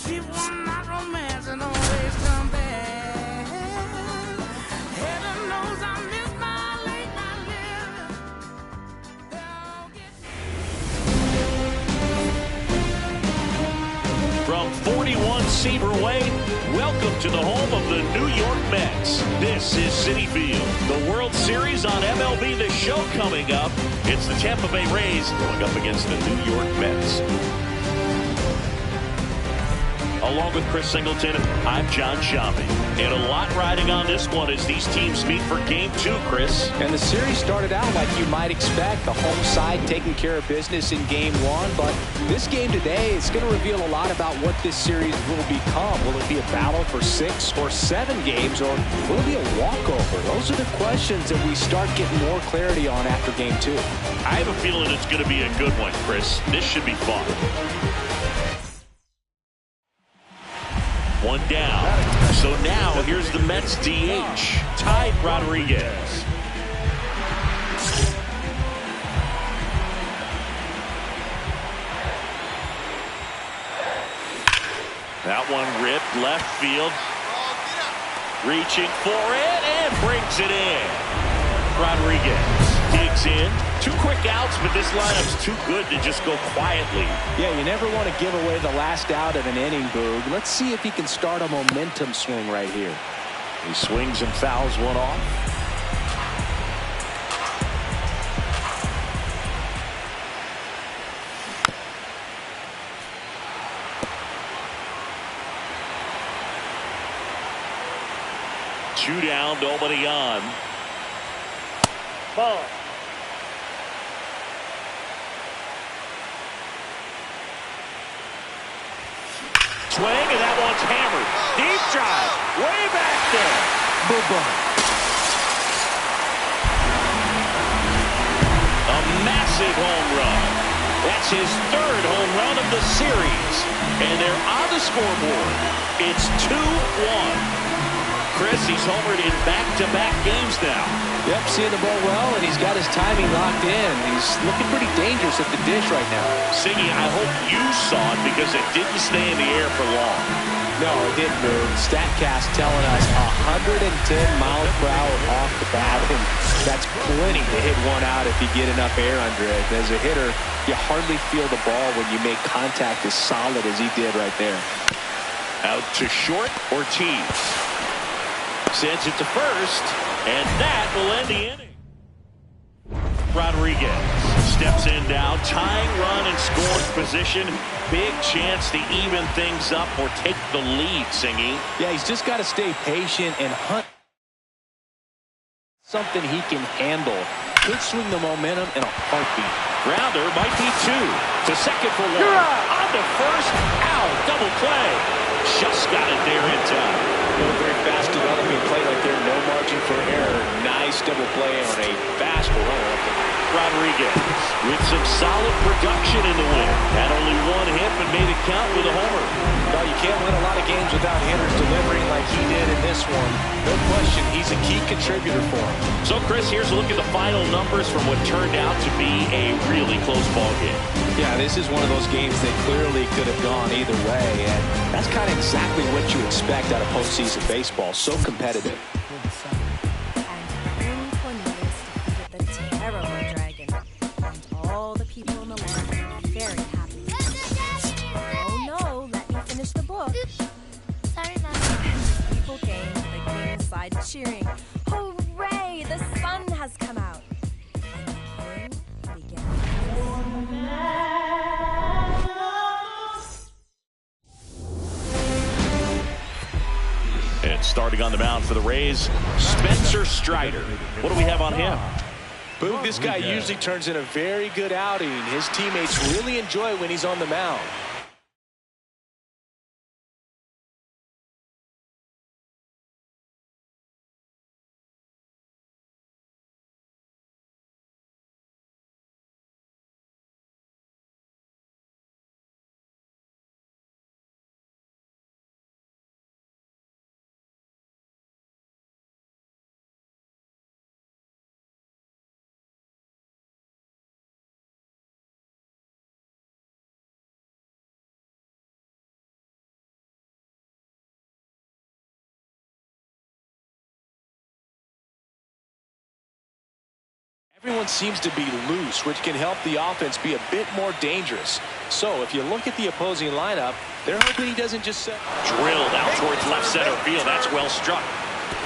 She will not romance and always come back. Heaven knows I miss my late night living. From 41 Cedar Way, welcome to the home of the New York Mets. This is Citi Field. The World Series on MLB The Show coming up. It's the Tampa Bay Rays going up against the New York Mets. Along with Chris Singleton, I'm John Shambi. And a lot riding on this one as these teams meet for Game 2, Chris. And the series started out like you might expect. The home side taking care of business in Game 1. But this game today is going to reveal a lot about what this series will become. Will it be a battle for 6 or 7 games, or will it be a walkover? Those are the questions that we start getting more clarity on after Game 2. I have a feeling it's going to be a good one, Chris. This should be fun. One down. So now here's the Mets DH, Ty Rodriguez. That one ripped left field. Reaching for it and brings it in. Rodriguez digs in. 2 quick outs, but this lineup's too good to just go quietly. Yeah, you never want to give away the last out of an inning, Boog. Let's see if he can start a momentum swing right here. He swings and fouls one off. Two down, nobody on. Ball. Swing, and that one's hammered. Deep drive, way back there. Boom. A massive home run. That's his 3rd home run of the series. And they're on the scoreboard. It's 2-1. Chris, he's homered in back-to-back games now. Yep, seeing the ball well, and he's got his timing locked in. He's looking pretty dangerous at the dish right now. Siggy, I hope you saw it because it didn't stay in the air for long. No, it didn't move. StatCast telling us 110 miles per hour off the bat, and that's plenty to hit one out if you get enough air under it. As a hitter, you hardly feel the ball when you make contact as solid as he did right there. Out to short, Ortiz sends it to first, and that will end the inning. Rodriguez steps in now, tying run in scoring position. Big chance to even things up or take the lead, Singy. Yeah, he's just got to stay patient and hunt something he can handle. Could swing the momentum in a heartbeat. Grounder might be 2. To second for 1. On to first. Out. Double play. Just got it there in time. Very fast developing play right there. No margin for error. Nice double play on a fast runner. Rodriguez with some solid production in the win. Had only 1 hit but made it count with a homer. No, you can't win a lot of games without hitters delivering like he did in this one. No question, he's a key contributor for him. So, Chris, here's a look at the final numbers from what turned out to be a really close ball game. Yeah, this is one of those games that clearly could have gone either way, and that's kind of exactly what you expect out of postseason baseball. So competitive. Cheering. Hooray! The sun has come out. And the king began. And starting on the mound for the Rays, Spencer Strider. What do we have on him? Boog, this guy usually turns in a very good outing. His teammates really enjoy when he's on the mound. Everyone seems to be loose, which can help the offense be a bit more dangerous. So if you look at the opposing lineup, they're hoping he doesn't just set. Drilled out towards left center field. That's well struck.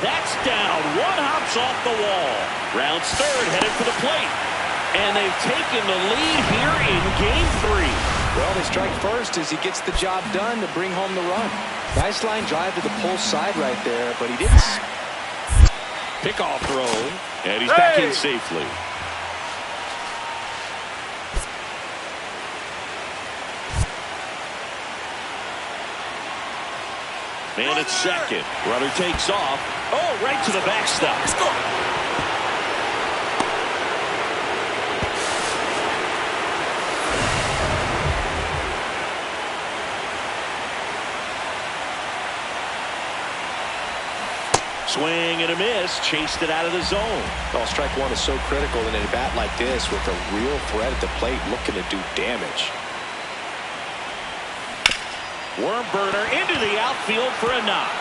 That's down. One hops off the wall. Rounds third, headed for the plate. And they've taken the lead here in game 3. Well, they strike first as he gets the job done to bring home the run. Nice line drive to the pull side right there, but he didn't. Pickoff throw, and he's back in safely. Man at second. Runner takes off. Oh, right to the backstop. Let's go. Swing and a miss. Chased it out of the zone. Well, strike one is so critical in a bat like this with a real threat at the plate looking to do damage. Worm burner into the outfield for a knock.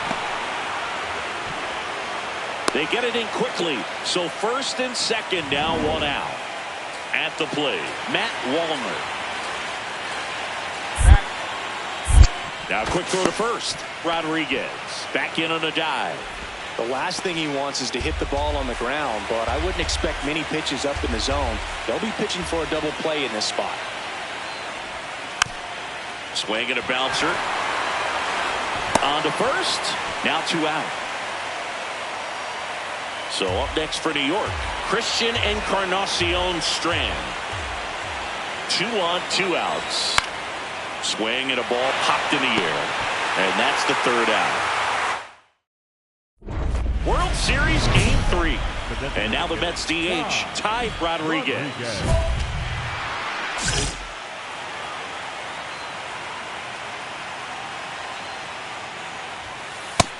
They get it in quickly. So first and second now, 1 out. At the plate, Matt Wallner. Now quick throw to first. Rodriguez back in on a dive. The last thing he wants is to hit the ball on the ground, but I wouldn't expect many pitches up in the zone. They'll be pitching for a double play in this spot. Swing and a bouncer. On to first. Now 2 out. So up next for New York, Christian Encarnacion Strand. 2 on, 2 outs. Swing and a ball popped in the air. And that's the 3rd out. World Series Game 3. And now the Mets DH, Ty Rodriguez.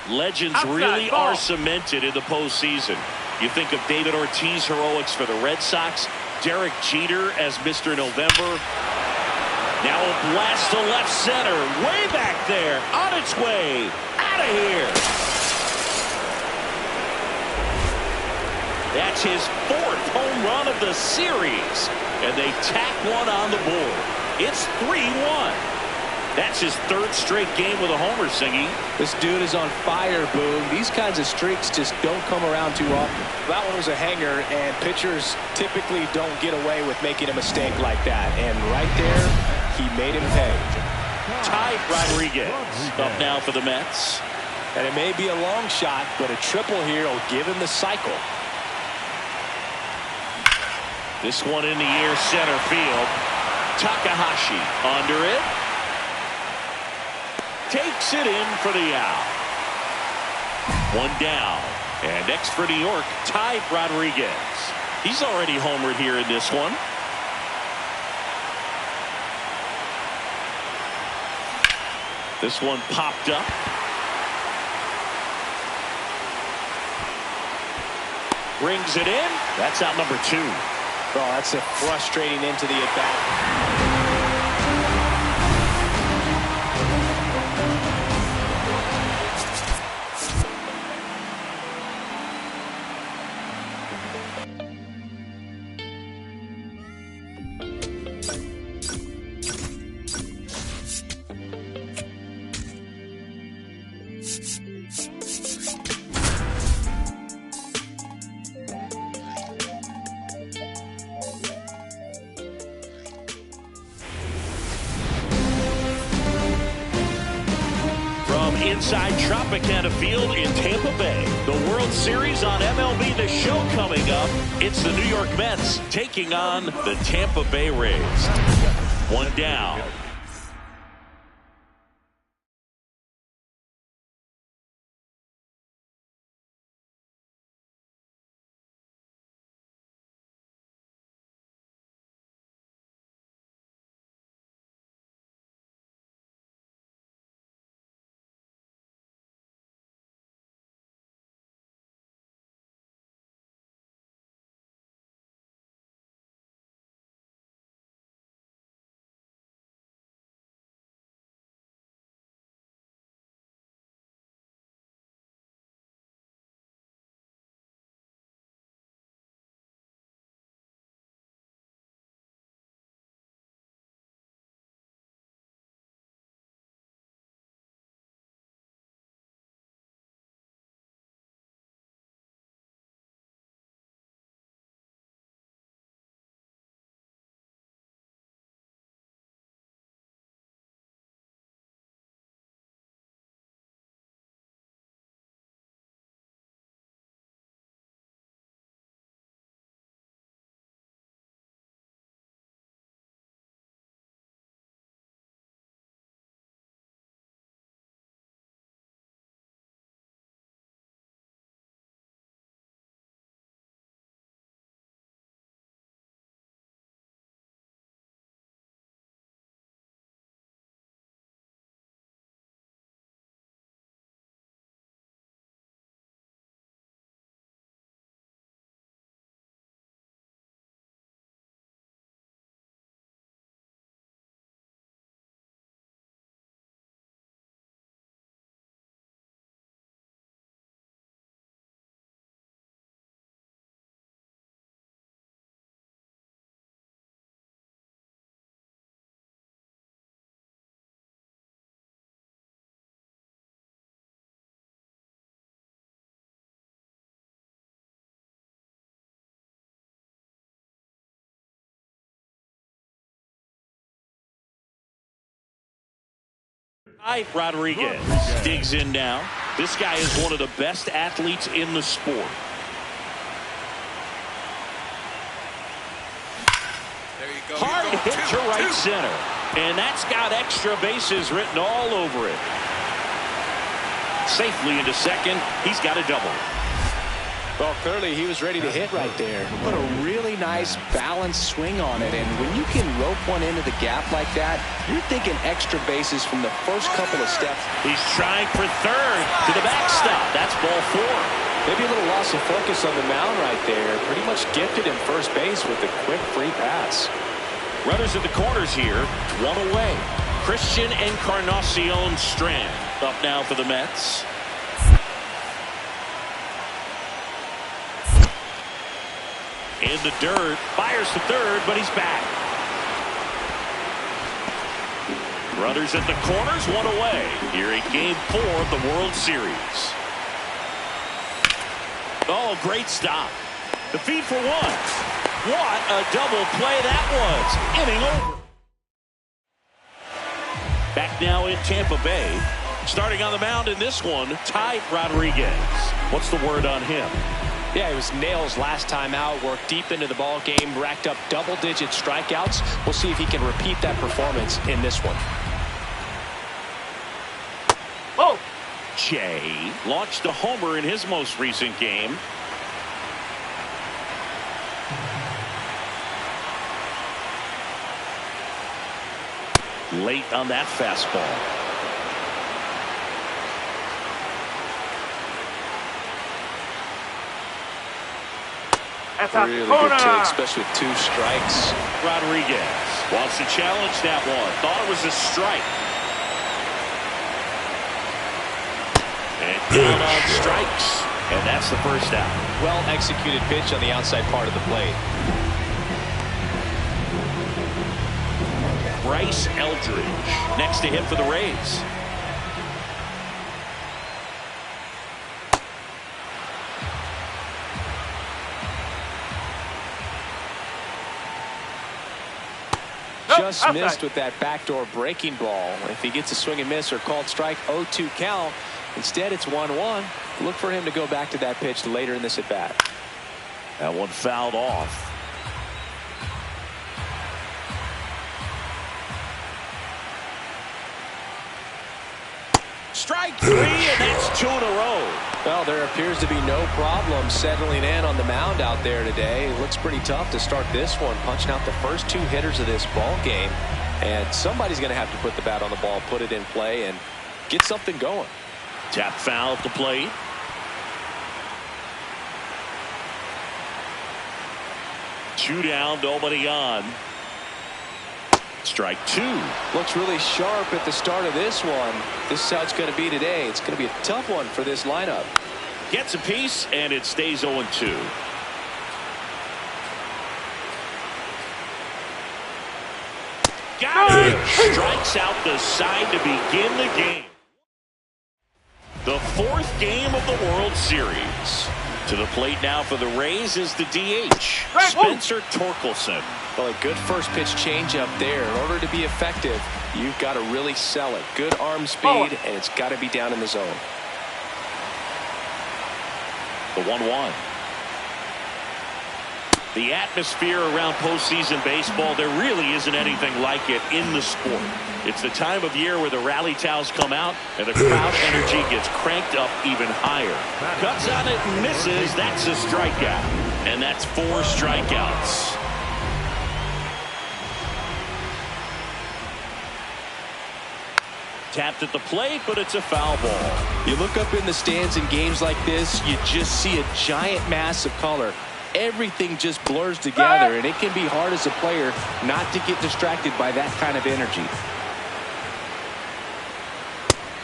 Legends really are cemented in the postseason. You think of David Ortiz heroics for the Red Sox, Derek Jeter as Mr. November. Now a blast to left center, way back there, on its way, out of here. That's his 4th home run of the series, and they tack one on the board. It's 3-1. That's his 3rd straight game with a homer, Singy. This dude is on fire, Boog. These kinds of streaks just don't come around too often. That one was a hanger, and pitchers typically don't get away with making a mistake like that. And right there, he made him pay. Ty Rodriguez up now for the Mets. And it may be a long shot, but a triple here will give him the cycle. This one in the air, center field. Takahashi under it. Takes it in for the out. 1 down. And next for New York, Ty Rodriguez. He's already homered here in this one. This one popped up. Brings it in. That's out number 2. Oh, that's a frustrating end to the at-bat. Inside Tropicana Field in Tampa Bay. The World Series on MLB The Show coming up. It's the New York Mets taking on the Tampa Bay Rays. 1 down. Rodriguez digs in now. This guy is one of the best athletes in the sport. There you go. Hard hit to right center. And that's got extra bases written all over it. Safely into second. He's got a double. Well, clearly he was ready to hit right there. Put a really nice balanced swing on it. And when you can rope one into the gap like that, you're thinking extra bases from the first couple of steps. He's trying for third to the backstop. That's ball 4. Maybe a little loss of focus on the mound right there. Pretty much gifted him first base with a quick free pass. Runners at the corners here. One away. Christian Encarnacion Strand up now for the Mets. In the dirt, fires to third, but he's back. Runners at the corners, one away. Here in Game 4 of the World Series. Oh, great stop. The feed for one. What a double play that was. Inning over. Back now in Tampa Bay. Starting on the mound in this one, Ty Rodriguez. What's the word on him? Yeah, he was nails last time out, worked deep into the ball game, racked up double-digit strikeouts. We'll see if he can repeat that performance in this one. Oh! Jay launched a homer in his most recent game. Late on that fastball. Really good take, especially with 2 strikes. Rodriguez wants to challenge that one. Thought it was a strike. And down on strikes. And that's the first out. Well executed pitch on the outside part of the plate. Bryce Eldridge next to hit for the Rays. Just missed with that backdoor breaking ball. If he gets a swing and miss or called strike, 0-2 count. Instead, it's 1-1. Look for him to go back to that pitch later in this at bat. That one fouled off. Strike 3, and that's 2 in a row. Well, there appears to be no problem settling in on the mound out there today. It looks pretty tough to start this one, punching out the first 2 hitters of this ball game. And somebody's going to have to put the bat on the ball, put it in play, and get something going. Tap foul at the plate. Two down, nobody on. Strike 2. Looks really sharp at the start of this one. This is how it's going to be today. It's going to be a tough one for this lineup. Gets a piece, and it stays 0-2. Got it! Strikes out the side to begin the game. The 4th game of the World Series. To the plate now for the Rays is the DH, Spencer Torkelson. Well, a good first pitch changeup there. In order to be effective, you've got to really sell it. Good arm speed, and it's got to be down in the zone. The 1-1. The atmosphere around postseason baseball, there really isn't anything like it in the sport. It's the time of year where the rally towels come out and the crowd energy gets cranked up even higher. Cuts on it and misses. That's a strikeout. And that's 4 strikeouts. Tapped at the plate, but it's a foul ball. You look up in the stands in games like this, you just see a giant mass of color. Everything just blurs together, and it can be hard as a player not to get distracted by that kind of energy.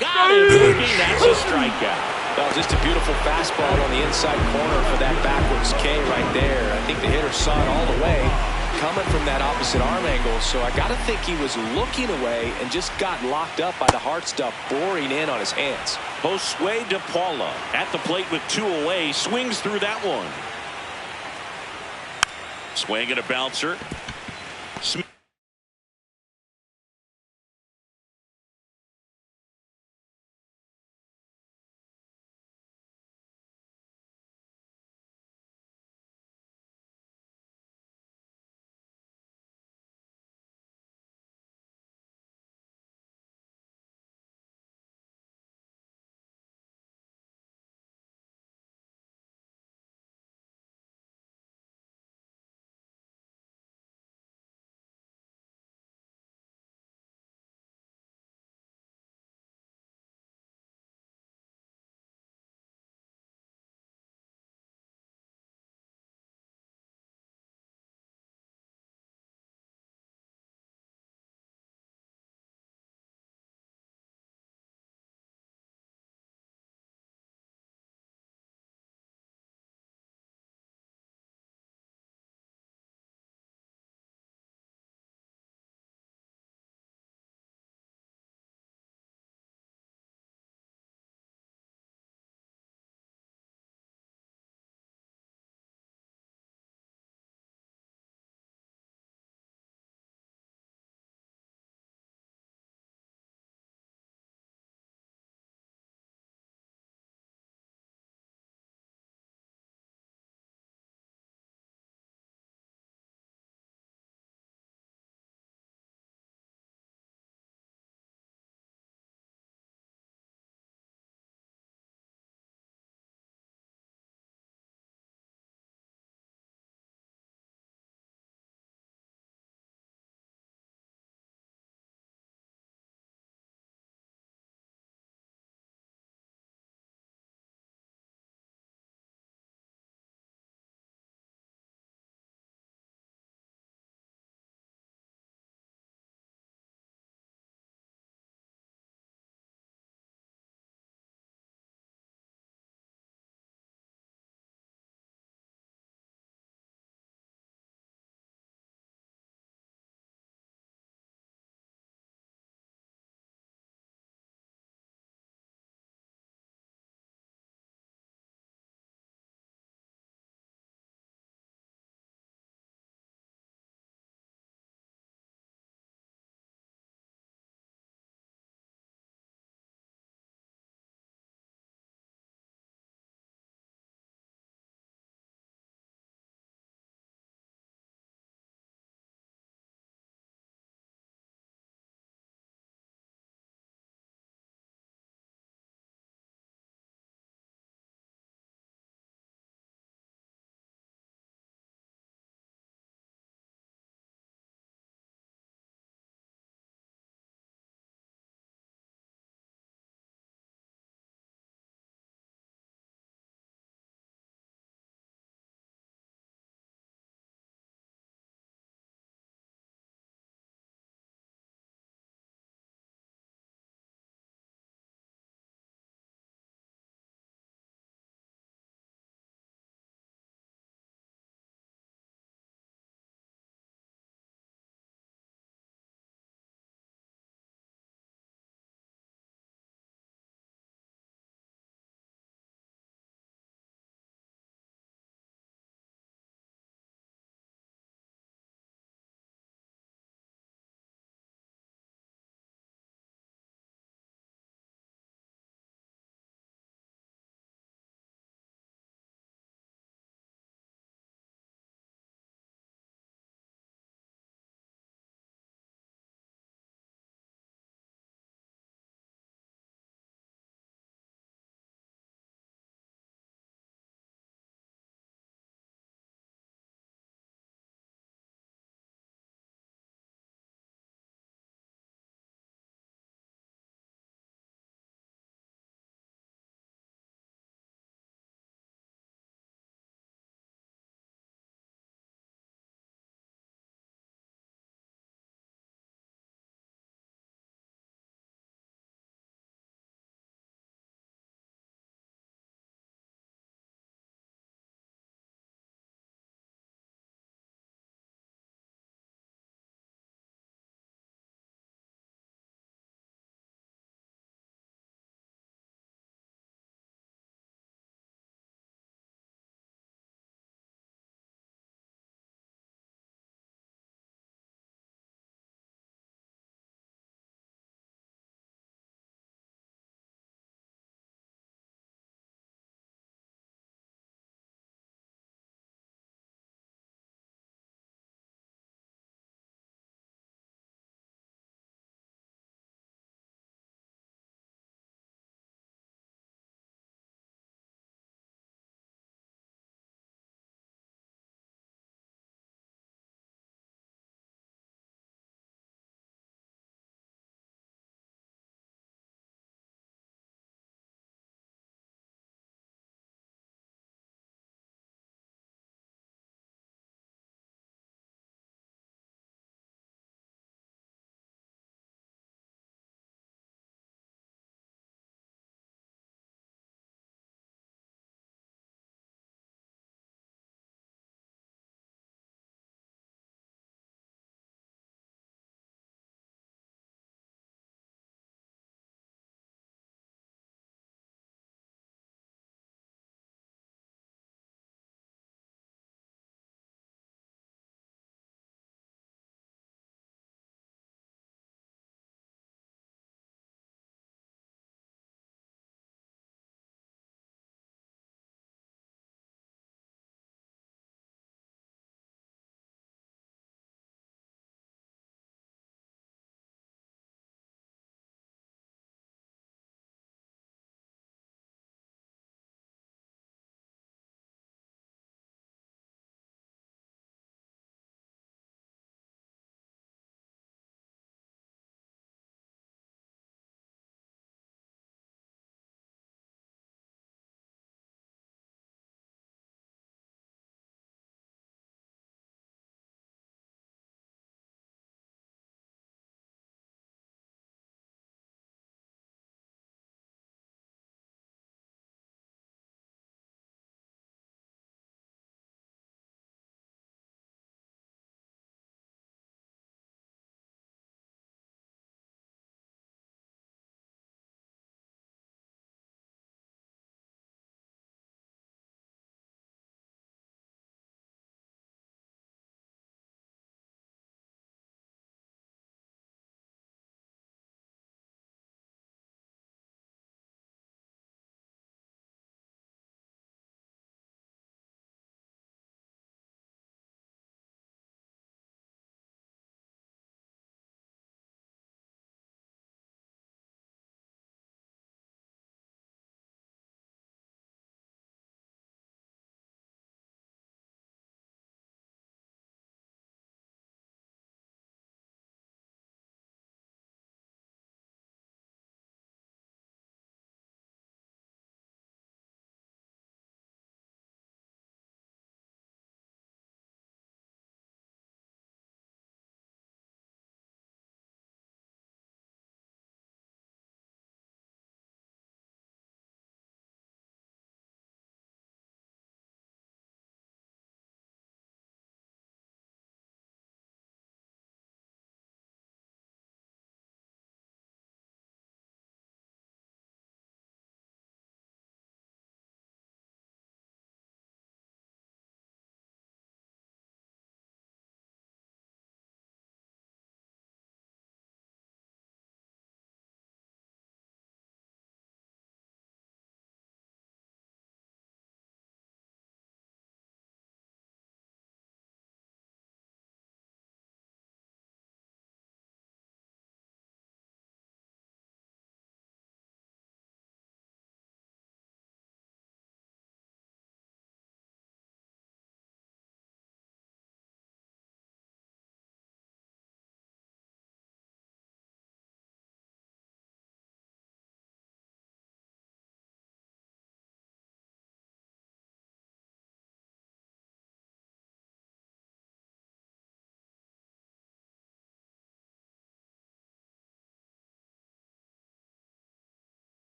Got it, looking. That's a strikeout. Well, just a beautiful fastball on the inside corner for that backwards K right there. I think the hitter saw it all the way, coming from that opposite arm angle, so I got to think he was looking away and just got locked up by the hard stuff boring in on his hands. Josue De Paula at the plate with 2 away, swings through that one. Swing and a bouncer.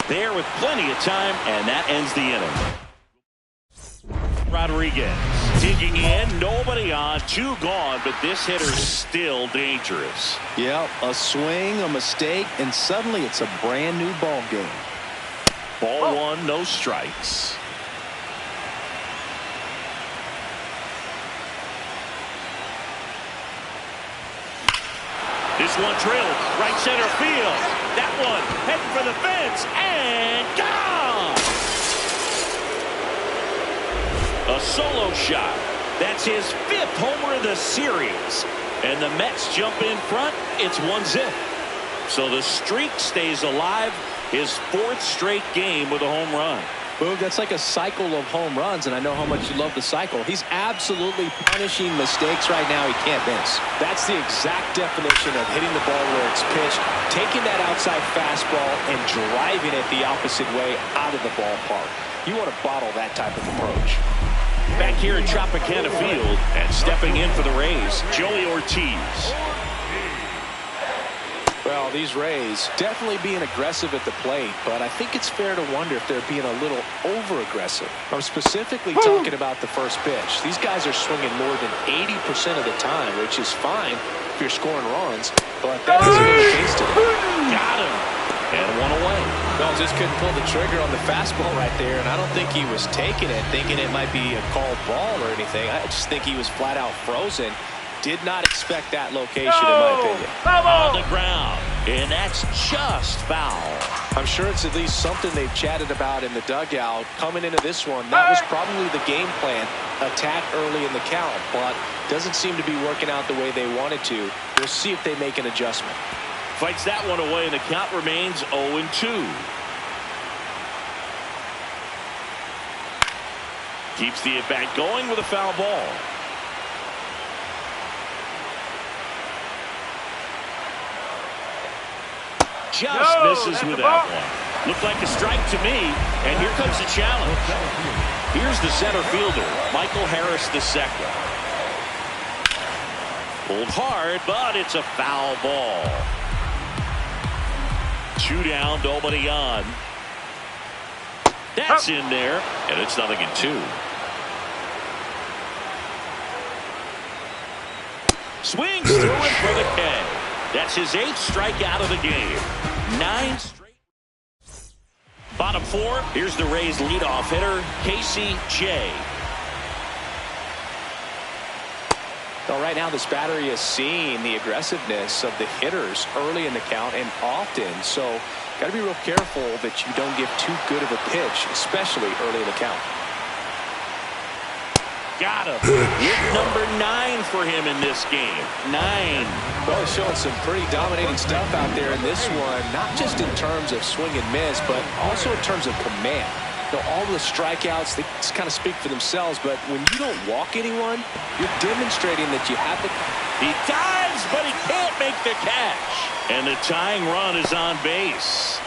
there with plenty of time, and that ends the inning. Rodriguez digging in, nobody on, 2 gone, but this hitter's still dangerous. Yep, a swing, a mistake, and suddenly it's a brand new ball game. Ball 1, no strikes. This one drilled right center field. That one heading for the fence and gone. A solo shot. That's his 5th homer of the series. And the Mets jump in front. It's 1-0. So the streak stays alive. His 4th straight game with a home run. Boog, that's like a cycle of home runs, and I know how much you love the cycle. He's absolutely punishing mistakes right now he can't miss. That's the exact definition of hitting the ball where it's pitched, taking that outside fastball and driving it the opposite way out of the ballpark. You want to bottle that type of approach. Back here at Tropicana Field, and stepping in for the Rays, Joey Ortiz. Well, these Rays definitely being aggressive at the plate, but I think it's fair to wonder if they're being a little over-aggressive. I'm specifically talking about the first pitch. These guys are swinging more than 80% of the time, which is fine if you're scoring runs, but that hasn't been the case today. Got him. And 1 away. No, just couldn't pull the trigger on the fastball right there, and I don't think he was taking it, thinking it might be a called ball or anything. I just think he was flat out frozen. Did not expect that location, in my opinion. On the ground, and that's just foul. I'm sure it's at least something they've chatted about in the dugout. Coming into this one, that was probably the game plan. Attack early in the count, but doesn't seem to be working out the way they wanted to. We'll see if they make an adjustment. Fights that one away, and the count remains 0-2. Keeps the at-bat going with a foul ball. Just misses with that one. Looked like a strike to me, and here comes the challenge. Here's the center fielder, Michael Harris II. Pulled hard, but it's a foul ball. 2 down, nobody on. That's in there, and it's 0-2. Swings through it for the K. That's his 8th strikeout of the game. 9 straight. Bottom 4, here's the Rays' leadoff hitter, Casey J. Well, right now this battery is seeing the aggressiveness of the hitters early in the count and often, so got to be real careful that you don't give too good of a pitch, especially early in the count. Got him. Hit number 9 for him in this game. 9. Well, he's showing some pretty dominating stuff out there in this one, not just in terms of swing and miss, but also in terms of command. You know, all the strikeouts, they just kind of speak for themselves, but when you don't walk anyone, you're demonstrating that you have the... He dives, but he can't make the catch. And the tying run is on base.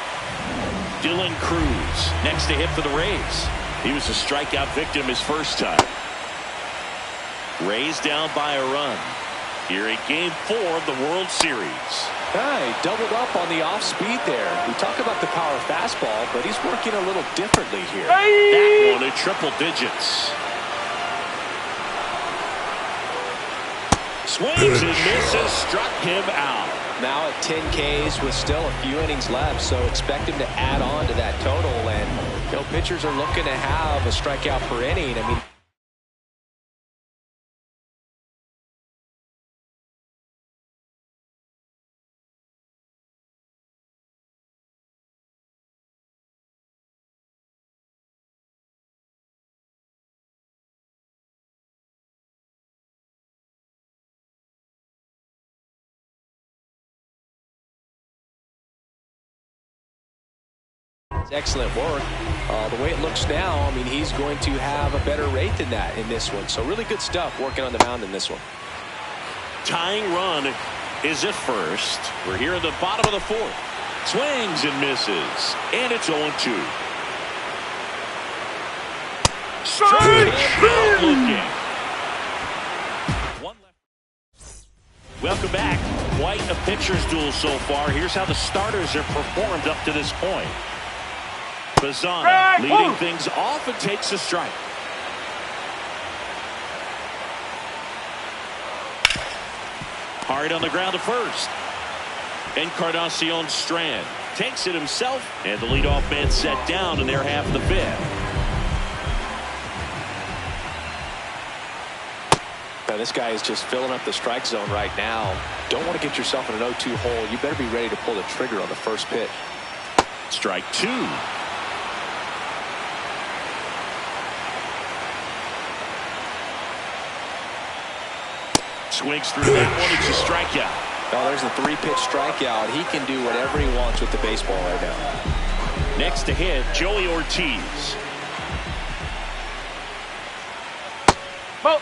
Dylan Cruz, next to hit for the Rays. He was a strikeout victim his first time. Rays down by a run. Here in Game 4 of the World Series. He doubled up on the off speed there. We talk about the power fastball, but he's working a little differently here. That one at triple digits. Swings and misses, struck him out. Now at 10 Ks with still a few innings left, so expect him to add on to that total. And you know, pitchers are looking to have a strikeout per inning. I mean, excellent work. The way it looks now, I mean, he's going to have a better rate than that in this one. So really good stuff working on the mound in this one. Tying run is at first. We're here at the bottom of the 4th. Swings and misses. And it's 0-2. Strike out looking. Welcome back. Quite a pitcher's duel so far. Here's how the starters have performed up to this point. Bazana leading things off and takes a strike. Hard on the ground to first. Encarnacion Strand takes it himself, and the leadoff man set down in their half of the fifth. Now this guy is just filling up the strike zone right now. Don't want to get yourself in an 0-2 hole. You better be ready to pull the trigger on the first pitch. Strike two. Swings through that one. It's a strikeout. Oh, there's a 3-pitch strikeout. He can do whatever he wants with the baseball right now. Next to hit, Joey Ortiz. Ball.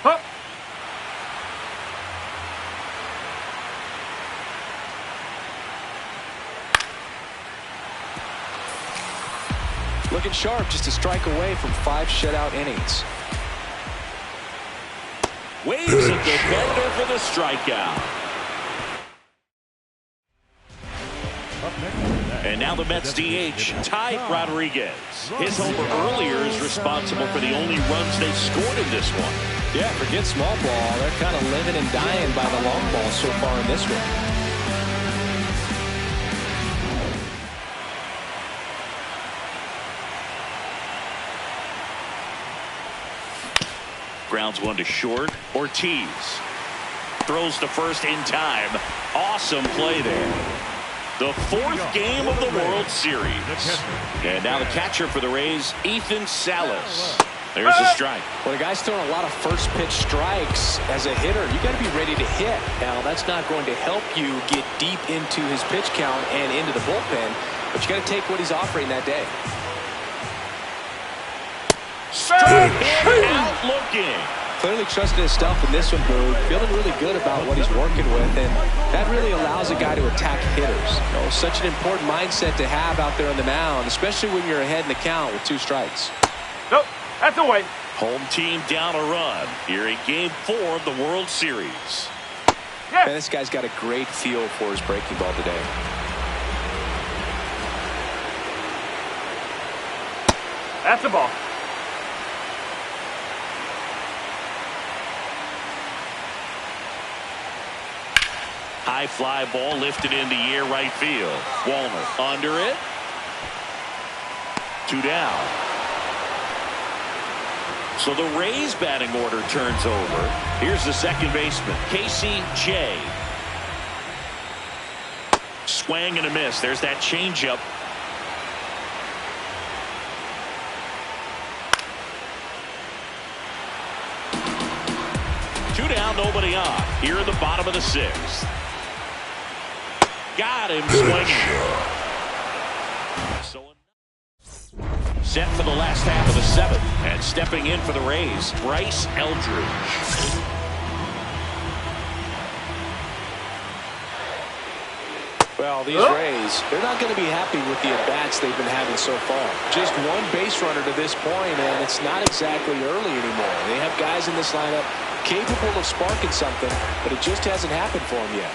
Huh. Looking sharp, just a strike away from 5 shutout innings. Waves at the bender for the strikeout. And now the Mets DH, Ty Rodriguez. His homer earlier is responsible for the only runs they scored in this one. Yeah, forget small ball. They're kind of living and dying by the long ball so far in this one. Grounds one to short. Ortiz throws to first in time. Awesome play there. The 4th game of the World Series. And now the catcher for the Rays, Ethan Salas. There's a strike. Well, the guy's throwing a lot of first pitch strikes as a hitter. You got to be ready to hit. Now, that's not going to help you get deep into his pitch count and into the bullpen, but you got to take what he's offering that day. Strike him out looking. Clearly trusting his stuff in this one, Boog. Feeling really good about what he's working with, and that really allows a guy to attack hitters. You know, such an important mindset to have out there on the mound, especially when you're ahead in the count with 2 strikes. Nope, that's away. Home team down a run here in Game 4 of the World Series. Yes. Man, this guy's got a great feel for his breaking ball today. That's the ball. High fly ball lifted in the air right field. Walner under it. 2 down. So the Rays batting order turns over. Here's the second baseman, Casey J. Swing and a miss. There's that changeup. Two down, nobody on. Here in the bottom of the 6th. Got him swinging. So set for the last half of the 7th. And stepping in for the Rays, Bryce Eldridge. Well, these Rays, they're not going to be happy with the at-bats they've been having so far. Just 1 base runner to this point, and it's not exactly early anymore. They have guys in this lineup capable of sparking something, but it just hasn't happened for them yet.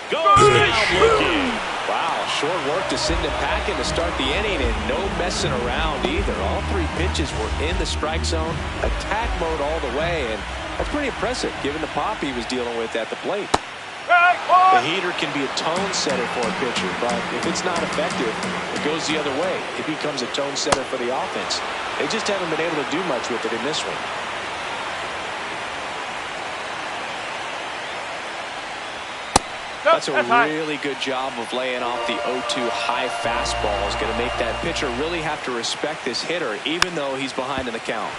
Goes down looking. Wow, short work to send him packing to start the inning, and no messing around either. All 3 pitches were in the strike zone, attack mode all the way, and that's pretty impressive given the pop he was dealing with at the plate. The heater can be a tone setter for a pitcher, but if it's not effective, it goes the other way. It becomes a tone setter for the offense. They just haven't been able to do much with it in this one. That's a really good job of laying off the 0-2 high fastball. Is going to make that pitcher really have to respect this hitter, even though he's behind in the count.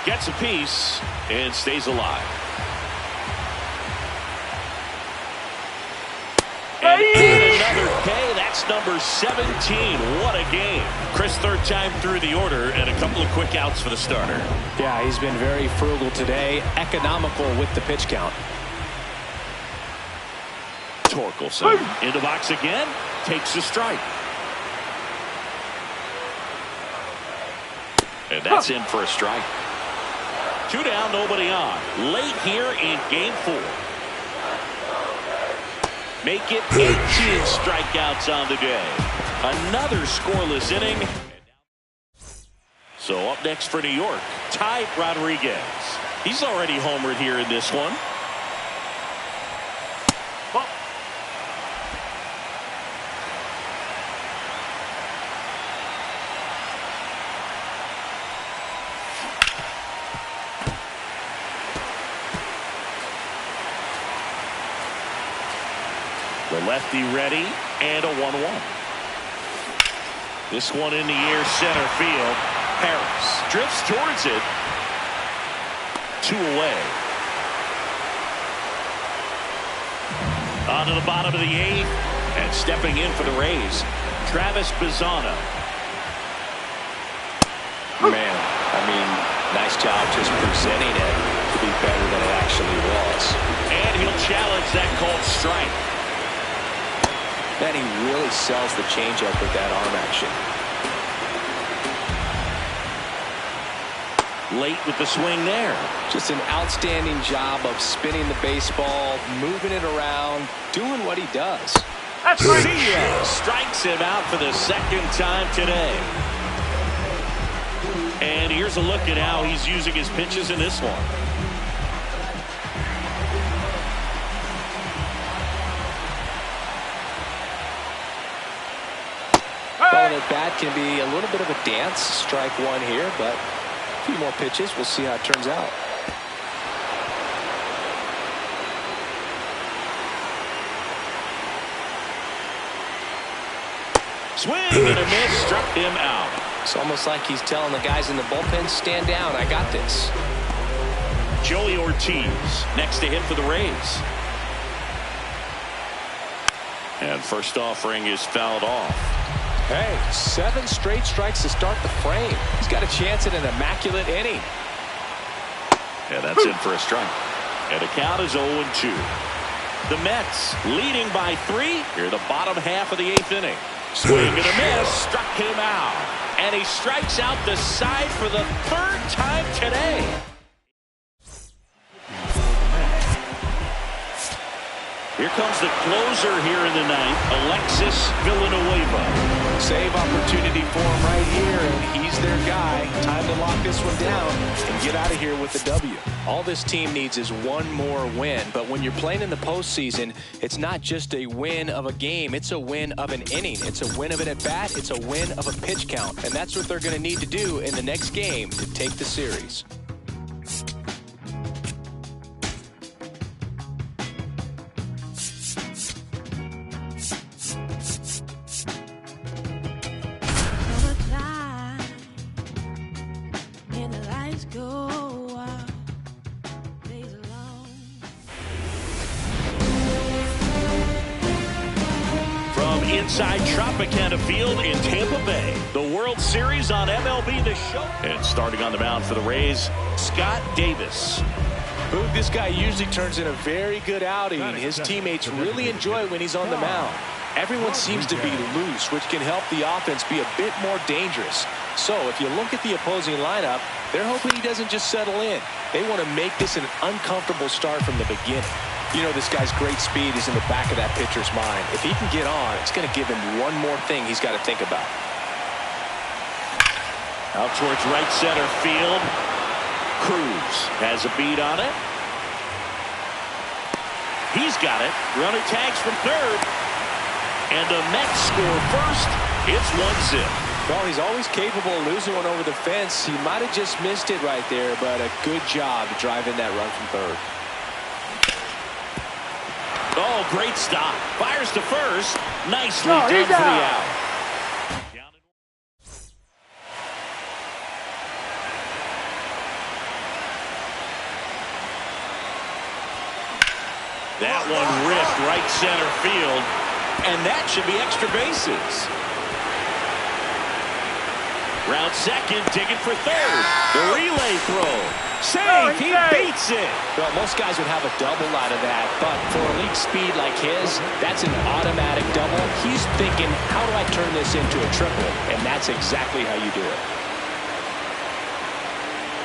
Gets a piece and stays alive. And another K. That's number 17. What a game. Chris, 3rd time through the order and a couple of quick outs for the starter. Yeah, he's been very frugal today. Economical with the pitch count. Torkelson in the box again. Takes a strike. And that's in for a strike. 2 down, nobody on. Late here in Game 4. make it 18 strikeouts on the day. Another scoreless inning. So up next for New York, Ty Rodriguez. He's already homered here in this one. The lefty ready, and a 1-1. This one in the air, center field. Harris drifts towards it. 2 away. On to the bottom of the 8th, and stepping in for the Rays, Travis Bazzana. Man, I mean, nice job just presenting it to be better than it actually was. And he'll challenge that called strike. Then he really sells the changeup with that arm action. Late with the swing there. Just an outstanding job of spinning the baseball, moving it around, doing what he does. That's right. Garcia strikes him out for the second time today. And here's a look at how he's using his pitches in this one. Well, at bat can be a little bit of a dance. Strike 1 here, but a few more pitches. We'll see how it turns out. Swing and a miss, struck him out. It's almost like he's telling the guys in the bullpen, stand down, I got this. Joey Ortiz next to him for the Rays. And first offering is fouled off. Hey, 7 straight strikes to start the frame. He's got a chance at an immaculate inning. Yeah, that's in for a strike. And the count is 0-2. The Mets leading by 3 here the bottom half of the 8th inning. Swing and a miss, struck him out. And he strikes out the side for the 3rd time today. Here comes the closer here in the 9th, Alexis Villanueva. Save opportunity for him right here, and he's their guy. Time to lock this one down and get out of here with the W. All this team needs is one more win, but when you're playing in the postseason, it's not just a win of a game, it's a win of an inning. It's a win of an at-bat, it's a win of a pitch count, and that's what they're going to need to do in the next game to take the series. Inside Tropicana Field in Tampa Bay. The World Series on MLB TheSHOW. And starting on the mound for the Rays, Scott Davis. Boog, this guy usually turns in a very good outing. His teammates really enjoy when he's on the mound. Everyone seems to be loose, which can help the offense be a bit more dangerous. So if you look at the opposing lineup, they're hoping he doesn't just settle in. They want to make this an uncomfortable start from the beginning. You know, this guy's great speed is in the back of that pitcher's mind. If he can get on, it's going to give him one more thing he's got to think about. Out towards right center field. Cruz has a beat on it. He's got it. Runner tags from 3rd. And the Mets score first. It's 1-0. Well, he's always capable of losing one over the fence. He might have just missed it right there, but a good job to drive in that run from 3rd. Oh, great stop. Fires to first. Nicely done for the out. That one ripped right center field. And that should be extra bases. Round second, digging for 3rd. The relay throw. Save, he beats it. Well, most guys would have a double out of that, but for elite speed like his, that's an automatic double. He's thinking, how do I turn this into a triple? And that's exactly how you do it.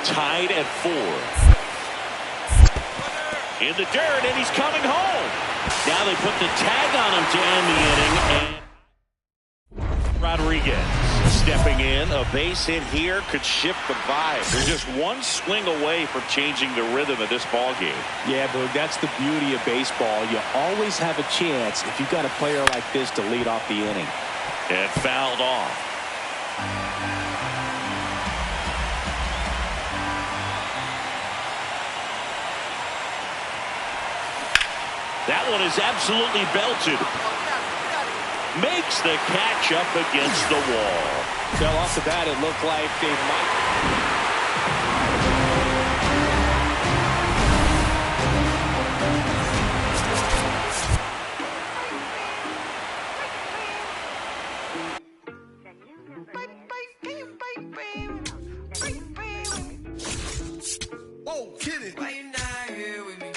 Tied at 4. In the dirt, and he's coming home. Now they put the tag on him to end the inning. And Rodriguez stepping in. A base hit here could shift the vibe. They're just one swing away from changing the rhythm of this ball game. Yeah, Boog, that's the beauty of baseball. You always have a chance if you've got a player like this to lead off the inning. And fouled off. That one is absolutely belted. Makes the catch up against the wall. Fell off the bat, it looked like they might. Whoa, get it. Why you not here with me?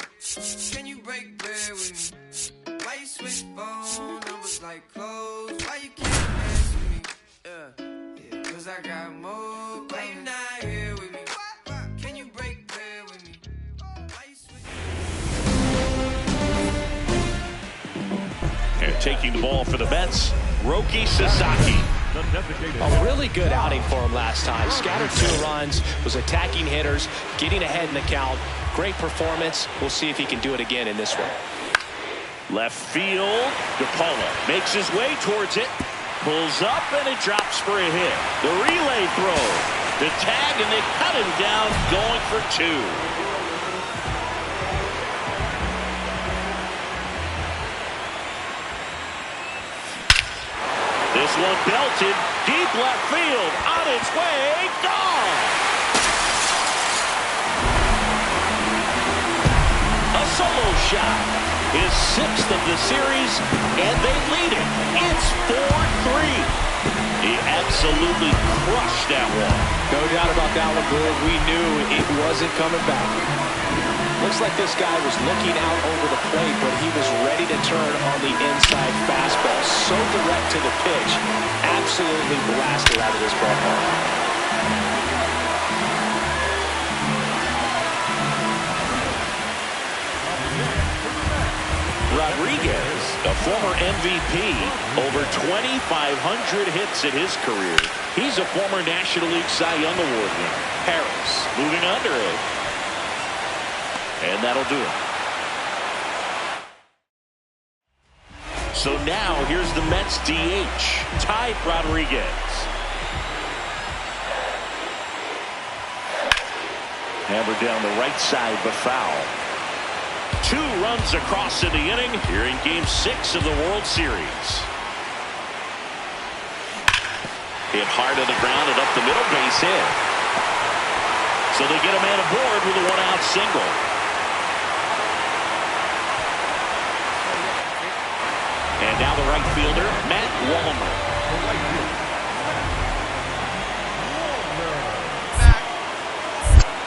Can you break bread with me? Why you switch phone numbers like clothes? Why you can't answer me? Yeah, cause I got more. Why you not here with me? Can you break bread with me? Why you switch? And taking the ball for the Mets, Roki Sasaki. A really good outing for him last time. Scattered 2 runs, was attacking hitters, getting ahead in the count. Great performance. We'll see if he can do it again in this one. Left field, DePaula makes his way towards it, pulls up, and it drops for a hit. The relay throw, the tag, and they cut him down, going for 2. This one belted, deep left field, on its way, gone! A solo shot, his 6th of the series, and they lead it. It's 4-3. He absolutely crushed that one. No doubt about that one, Boog. We knew it wasn't coming back. Looks like this guy was looking out over the plate, but he was ready to turn on the inside fastball. So direct to the pitch. Absolutely blasted out of this ballpark. Rodriguez, a former MVP, over 2,500 hits in his career. He's a former National League Cy Young Award winner. Harris moving under it. And that'll do it. So now here's the Mets DH, Ty Rodriguez. Hammered down the right side, but foul. 2 runs across in the inning here in Game 6 of the World Series. Hit hard to the ground and up the middle, base hit. So they get a man aboard with a 1-out single. And now the right fielder, Matt Wallner.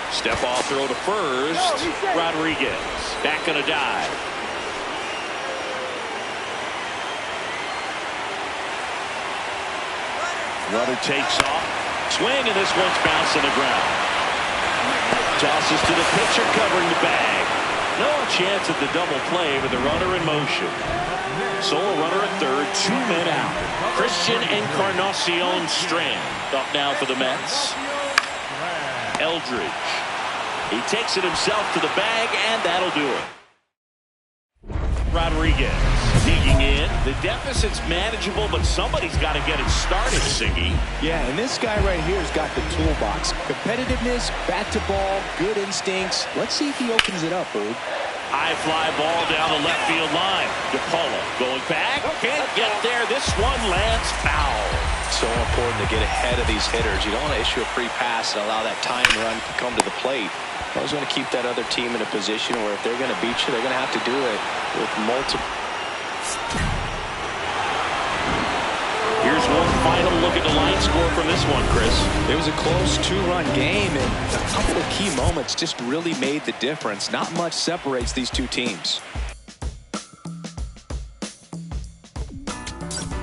Step off throw to first. Rodriguez back on a dive. Runner takes off. Swing, and this one's bounced on the ground. Tosses to the pitcher, covering the bag. No chance at the double play with the runner in motion. Solo runner at third, 2 men out. Christian Encarnacion Strand up now for the Mets. Eldridge. He takes it himself to the bag, and that'll do it. Rodriguez digging in. The deficit's manageable, but somebody's got to get it started, Siggy. Yeah, and this guy right here has got the toolbox. Competitiveness, bat to ball, good instincts. Let's see if he opens it up, Boog. High fly ball down the left field line. DePaula going back. Can't get there. This one lands foul. So important to get ahead of these hitters. You don't want to issue a free pass and allow that time run to come to the plate. I was going to keep that other team in a position where if they're going to beat you, they're going to have to do it with multiple. Here's one final look at the line score from this one, Chris. It was a close 2-run game, and a couple of key moments just really made the difference. Not much separates these two teams.